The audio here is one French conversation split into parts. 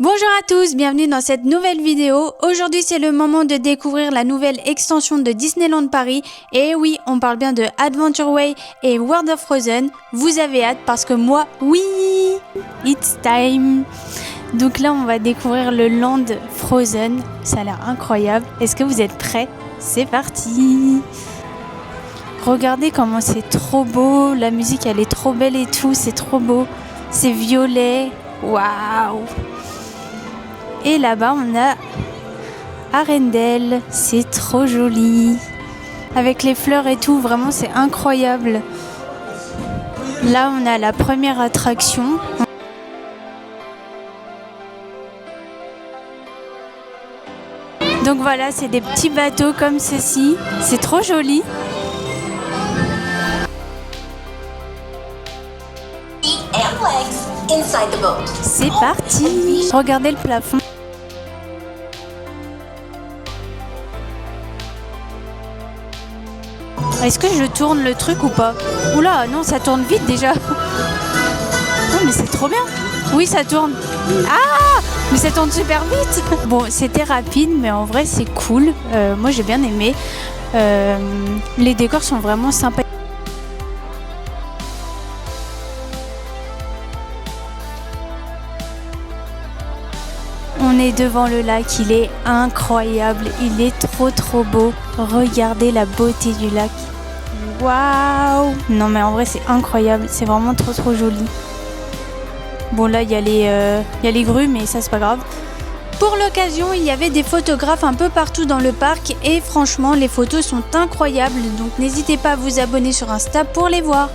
Bonjour à tous, bienvenue dans cette nouvelle vidéo. Aujourd'hui c'est le moment de découvrir la nouvelle extension de Disneyland Paris. Et oui, on parle bien de Adventure Way et World of Frozen. Vous avez hâte parce que moi, oui, it's time. Donc là on va découvrir le Land Frozen. Ça a l'air incroyable. Est-ce que vous êtes prêts? C'est parti. Regardez comment c'est trop beau. La musique elle est trop belle et tout, c'est trop beau. C'est violet. Waouh. Et là-bas, on a Arendelle. C'est trop joli. Avec les fleurs et tout, vraiment, c'est incroyable. Là, on a la première attraction. Donc voilà, c'est des petits bateaux comme ceci. C'est trop joli. C'est parti. Regardez le plafond. Est-ce que je tourne le truc ou pas? Oula, non, ça tourne vite déjà. Non, mais c'est trop bien. Oui, ça tourne. Ah, mais ça tourne super vite. Bon, c'était rapide, mais en vrai, c'est cool. Moi, j'ai bien aimé. Les décors sont vraiment sympas. On est devant le lac, il est incroyable, il est trop beau. Regardez la beauté du lac. Waouh! Non mais en vrai c'est incroyable, c'est vraiment trop joli. Bon là il y a les grues mais ça c'est pas grave. Pour l'occasion il y avait des photographes un peu partout dans le parc et franchement les photos sont incroyables, donc n'hésitez pas à vous abonner sur Insta pour les voir.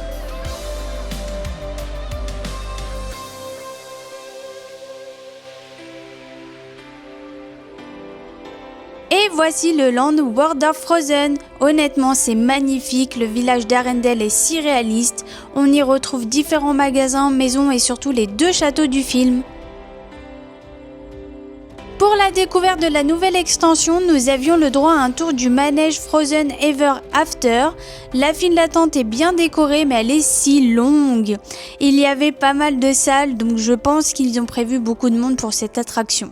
Et voici le Land World of Frozen. Honnêtement, c'est magnifique. Le village d'Arendelle est si réaliste. On y retrouve différents magasins, maisons et surtout les 2 châteaux du film. Pour la découverte de la nouvelle extension, nous avions le droit à un tour du manège Frozen Ever After. La file d'attente est bien décorée, mais elle est si longue. Il y avait pas mal de salles, donc je pense qu'ils ont prévu beaucoup de monde pour cette attraction.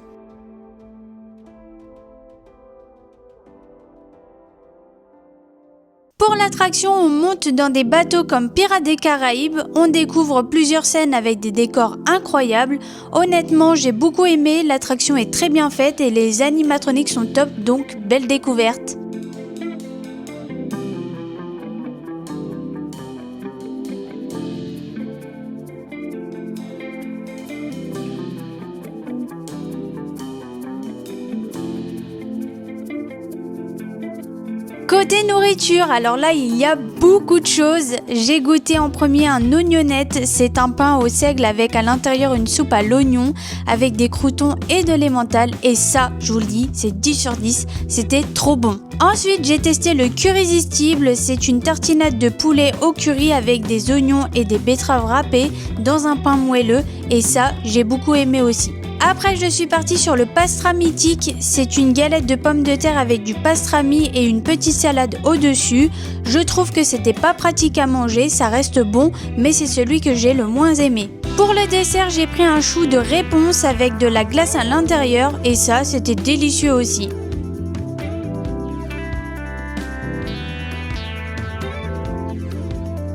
Pour l'attraction, on monte dans des bateaux comme Pirates des Caraïbes, on découvre plusieurs scènes avec des décors incroyables. Honnêtement, j'ai beaucoup aimé, l'attraction est très bien faite et les animatroniques sont top, donc belle découverte. Côté nourriture, alors là il y a beaucoup de choses. J'ai goûté en premier un oignonnette, c'est un pain au seigle avec à l'intérieur une soupe à l'oignon avec des croûtons et de l'emmental et ça, je vous le dis, c'est 10 sur 10, c'était trop bon. Ensuite j'ai testé le currysistible, c'est une tartinade de poulet au curry avec des oignons et des betteraves râpées dans un pain moelleux et ça, j'ai beaucoup aimé aussi. Après, je suis partie sur le pastramitique. C'est une galette de pommes de terre avec du pastrami et une petite salade au-dessus. Je trouve que c'était pas pratique à manger, ça reste bon, mais c'est celui que j'ai le moins aimé. Pour le dessert, j'ai pris un chou de réponse avec de la glace à l'intérieur et ça, c'était délicieux aussi.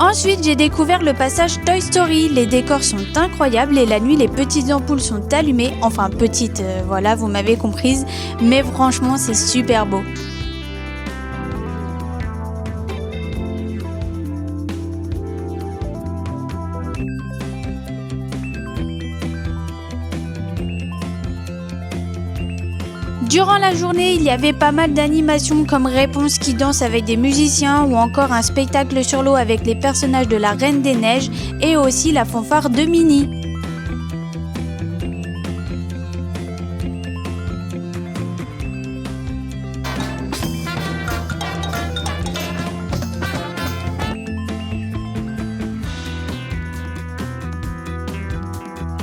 Ensuite, j'ai découvert le passage Toy Story. Les décors sont incroyables et la nuit, les petites ampoules sont allumées. Enfin, petites, voilà, vous m'avez comprise. Mais franchement, c'est super beau. Durant la journée, il y avait pas mal d'animations comme Réponse qui danse avec des musiciens ou encore un spectacle sur l'eau avec les personnages de la Reine des Neiges et aussi la fanfare de Minnie.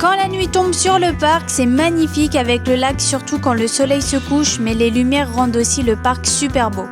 Quand la nuit tombe sur le parc, c'est magnifique avec le lac, surtout quand le soleil se couche, mais les lumières rendent aussi le parc super beau.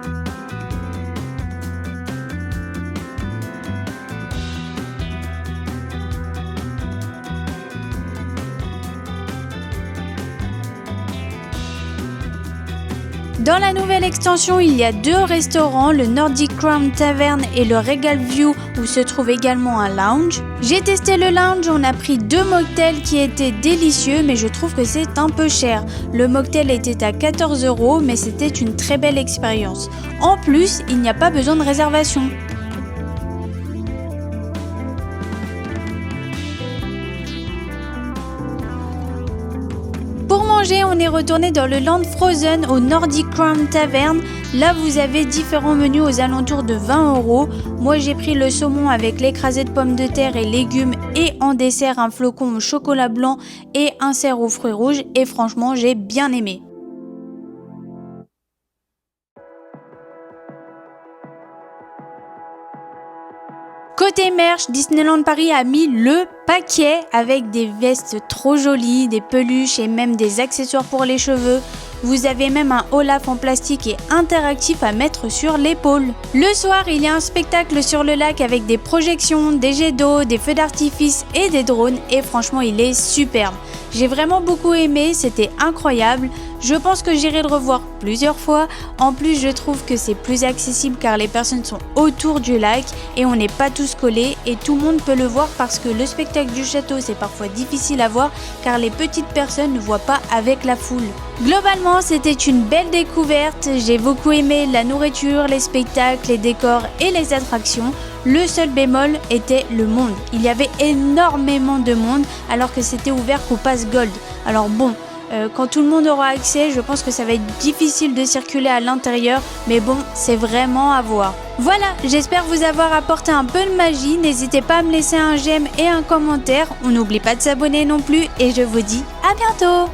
Dans la nouvelle extension, il y a 2 restaurants, le Nordic Crown Tavern et le Regal View où se trouve également un lounge. J'ai testé le lounge, on a pris 2 mocktails qui étaient délicieux mais je trouve que c'est un peu cher. Le mocktail était à 14 € mais c'était une très belle expérience. En plus, il n'y a pas besoin de réservation. Pour manger, on est retourné dans le Land Frozen au Nordic Crown Tavern. Là, vous avez différents menus aux alentours de 20 €. Moi, j'ai pris le saumon avec l'écrasé de pommes de terre et légumes et en dessert un flocon au chocolat blanc et un cerf aux fruits rouges. Et franchement, j'ai bien aimé. Côté merch, Disneyland Paris a mis le paquet avec des vestes trop jolies, des peluches et même des accessoires pour les cheveux. Vous avez même un Olaf en plastique et interactif à mettre sur l'épaule. Le soir, il y a un spectacle sur le lac avec des projections, des jets d'eau, des feux d'artifice et des drones et franchement, il est superbe. J'ai vraiment beaucoup aimé, c'était incroyable. Je pense que j'irai le revoir plusieurs fois. En plus, je trouve que c'est plus accessible car les personnes sont autour du lac et on n'est pas tous collés et tout le monde peut le voir parce que le spectacle du château, c'est parfois difficile à voir car les petites personnes ne voient pas avec la foule. Globalement, c'était une belle découverte. J'ai beaucoup aimé la nourriture, les spectacles, les décors et les attractions. Le seul bémol était le monde. Il y avait énormément de monde alors que c'était ouvert qu'au pass Gold. Alors bon, quand tout le monde aura accès, je pense que ça va être difficile de circuler à l'intérieur, mais bon, c'est vraiment à voir. Voilà, j'espère vous avoir apporté un peu de magie. N'hésitez pas à me laisser un j'aime et un commentaire. On n'oublie pas de s'abonner non plus et je vous dis à bientôt.